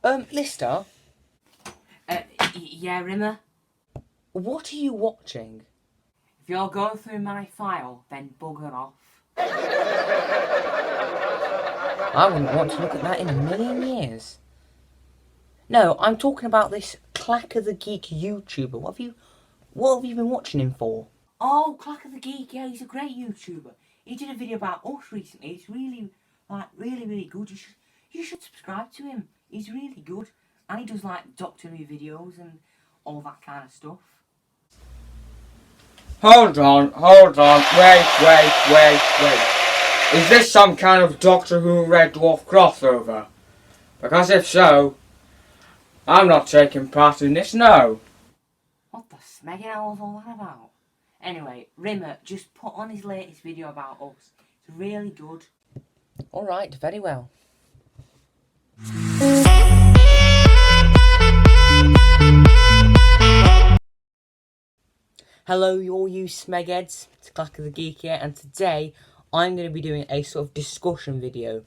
Lister, Yeah, Rimmer? what are you watching? If you're going through my file, then bugger off. I wouldn't want to look at that in a million years. No, I'm talking about this Clack of the Geek YouTuber. What have you been watching him for? Oh, Clack of the Geek, yeah, he's a great YouTuber. He did a video about us recently. It's really, really good. You should subscribe to him. He's really good. And he does, Doctor Who videos and all that kind of stuff. Hold on, wait. Is this some kind of Doctor Who Red Dwarf crossover? Because if so, I'm not taking part in this, no. What the smegging hell was all that about? Anyway, Rimmer just put on his latest video about us. It's really good. Alright, very well. Hello, all you smegheads. It's Clack of the Geek here, and today I'm going to be doing a sort of discussion video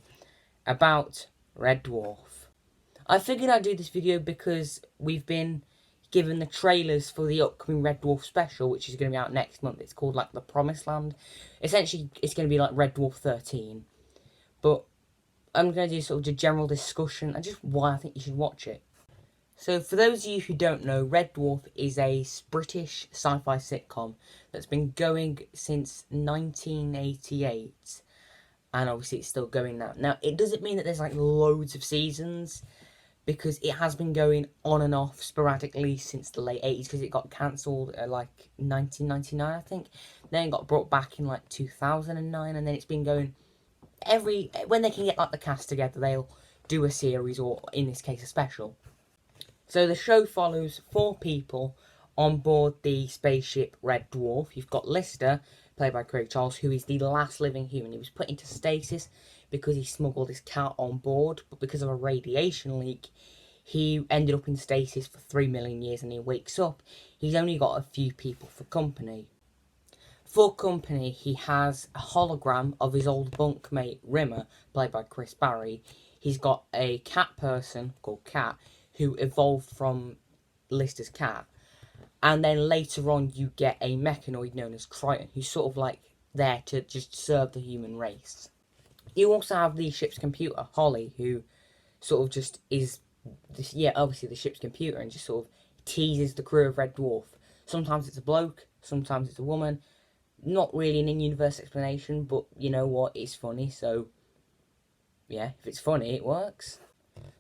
about Red Dwarf. I figured I'd do this video because we've been given the trailers for the upcoming Red Dwarf special, which is going to be out next month. It's called, The Promised Land. Essentially, it's going to be like Red Dwarf 13. But I'm going to do sort of a general discussion and just why I think you should watch it. So, for those of you who don't know, Red Dwarf is a British sci-fi sitcom that's been going since 1988. And obviously it's still going now. Now, it doesn't mean that there's loads of seasons, because it has been going on and off sporadically since the late 80s, because it got cancelled at 1999, I think. Then it got brought back in 2009, and then it's been going when they can get the cast together, they'll do a series, or in this case a special. So the show follows 4 people on board the spaceship Red Dwarf. You've got Lister, played by Craig Charles, who is the last living human. He was put into stasis because he smuggled his cat on board, but because of a radiation leak, he ended up in stasis for 3 million years, and he wakes up. He's only got a few people for company. For company, he has a hologram of his old bunkmate Rimmer, played by Chris Barry. He's got a cat person called Cat, who evolved from Lister's cat. And then later on, you get a mechanoid known as Crichton, who's sort of there to just serve the human race. You also have the ship's computer, Holly, who sort of just is, obviously the ship's computer, and just sort of teases the crew of Red Dwarf. Sometimes it's a bloke, sometimes it's a woman. Not really an in-universe explanation, but you know what, it's funny, so yeah, if it's funny, it works.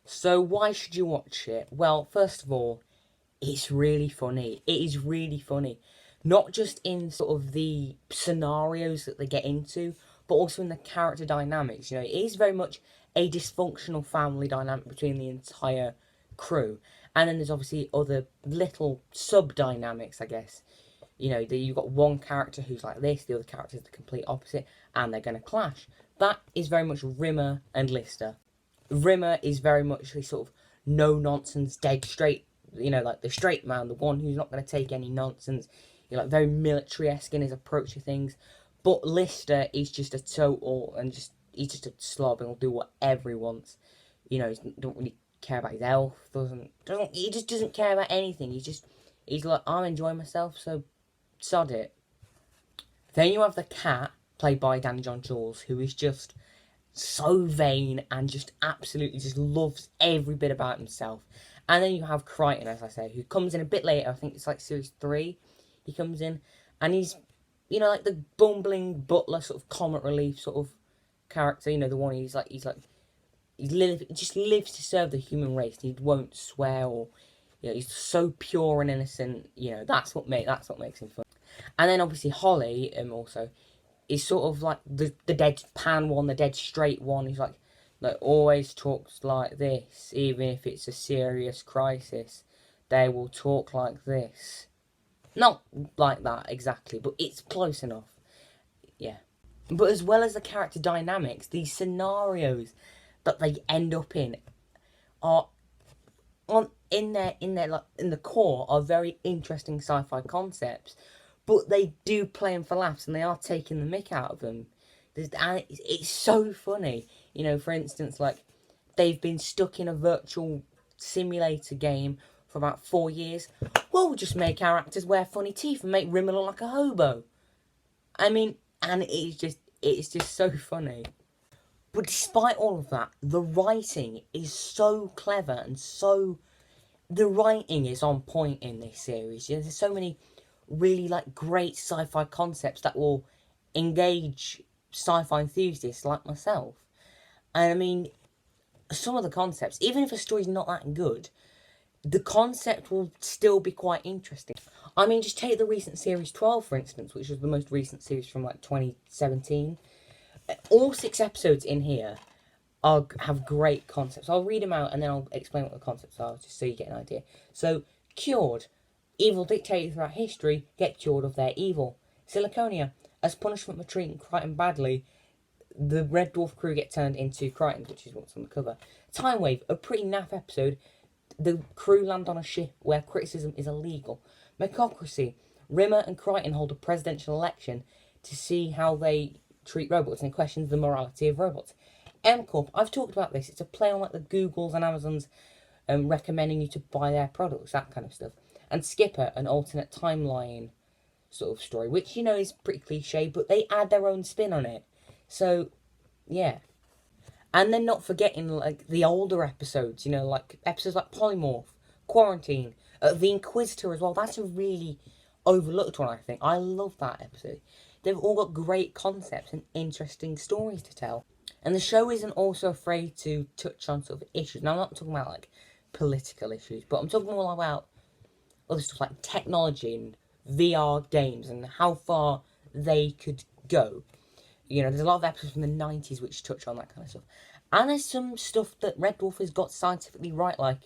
So why should you watch it? Well, first of all, it's really funny. It is really funny. Not just in sort of the scenarios that they get into, but also in the character dynamics. It is very much a dysfunctional family dynamic between the entire crew. And then there's obviously other little sub-dynamics, I guess. You've got one character who's like this, the other character is the complete opposite, and they're going to clash. That is very much Rimmer and Lister. Rimmer is very much the sort of no-nonsense, dead straight, the straight man, the one who's not going to take any nonsense. Very military-esque in his approach to things. But Lister is just a total, and he's just a slob and will do whatever he wants. He don't really care about his health, he just doesn't care about anything. He's like, I'm enjoying myself, so sod it. Then you have the cat, played by Danny John Jules, who is just so vain and just absolutely just loves every bit about himself. And then you have Crichton, as I say, who comes in a bit later. I think it's series 3. He comes in, and he's, the bumbling butler sort of comic relief sort of character. The one he just lives to serve the human race. He won't swear, or he's so pure and innocent. That's what makes him fun. And then obviously Holly, also, is sort of the dead pan one, the dead straight one. He's always talks like this, even if it's a serious crisis. They will talk like this. Not like that exactly, but it's close enough. Yeah. But as well as the character dynamics, these scenarios that they end up in are in the core are very interesting sci-fi concepts. But they do play them for laughs, and they are taking the mick out of them. And it's so funny. For instance, they've been stuck in a virtual simulator game for about 4 years. Well, we'll just make our actors wear funny teeth and make Rimmer look like a hobo. I mean, and it's just so funny. But despite all of that, the writing is so clever and the writing is on point in this series. There's so many really great sci-fi concepts that will engage sci-fi enthusiasts like myself. And I mean, some of the concepts, even if a story's not that good, the concept will still be quite interesting. I mean, just take the recent series 12, for instance, which was the most recent series from 2017. All 6 episodes in here have great concepts. I'll read them out and then I'll explain what the concepts are, just so you get an idea. So, cured. Evil dictators throughout history get cured of their evil. Siliconia. As punishment for treating Crichton badly, the Red Dwarf crew get turned into Crichtons, which is what's on the cover. Time Wave. A pretty naff episode. The crew land on a ship where criticism is illegal. Mechocracy. Rimmer and Crichton hold a presidential election to see how they treat robots and questions the morality of robots. M-Corp, I've talked about this. It's a play on the Googles and Amazons recommending you to buy their products, that kind of stuff. And Skipper, an alternate timeline sort of story, which, is pretty cliche, but they add their own spin on it. So, yeah. And then not forgetting, the older episodes, episodes like Polymorph, Quarantine, The Inquisitor as well. That's a really overlooked one, I think. I love that episode. They've all got great concepts and interesting stories to tell. And the show isn't also afraid to touch on sort of issues. Now, I'm not talking about, political issues, but I'm talking more about other stuff like technology and VR games and how far they could go. There's a lot of episodes from the 90s which touch on that kind of stuff. And there's some stuff that Red Dwarf has got scientifically right, like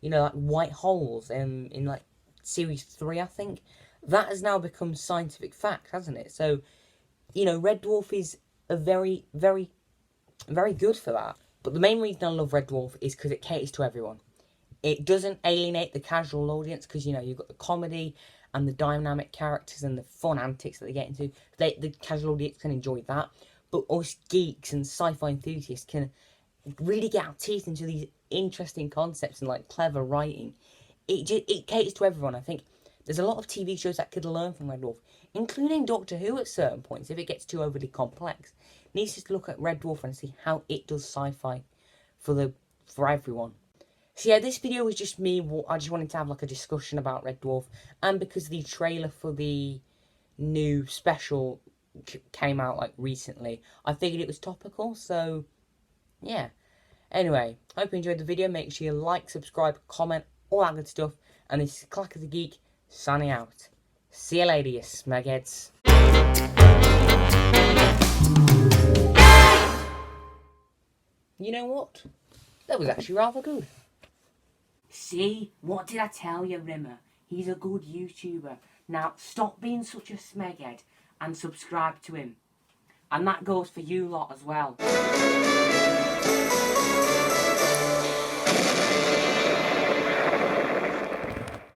white holes in series 3, I think. That has now become scientific fact, hasn't it? So, Red Dwarf is a very, very, very good for that. But the main reason I love Red Dwarf is because it caters to everyone. It doesn't alienate the casual audience because, you've got the comedy and the dynamic characters and the fun antics that they get into. The casual audience can enjoy that. But us geeks and sci-fi enthusiasts can really get our teeth into these interesting concepts and clever writing. It caters to everyone. I think there's a lot of TV shows that could learn from Red Dwarf, including Doctor Who at certain points, if it gets too overly complex. Needs to look at Red Dwarf and see how it does sci-fi for everyone. So yeah, this video was just me. I just wanted to have a discussion about Red Dwarf, and because the trailer for the new special came out recently, I figured it was topical. So yeah. Anyway, hope you enjoyed the video. Make sure you like, subscribe, comment, all that good stuff. And this is Clack of the Geek signing out. See you later, you smegheads. You know what? That was actually rather good. See, what did I tell you, Rimmer? He's a good YouTuber. Now, stop being such a smeghead and subscribe to him. And that goes for you lot as well.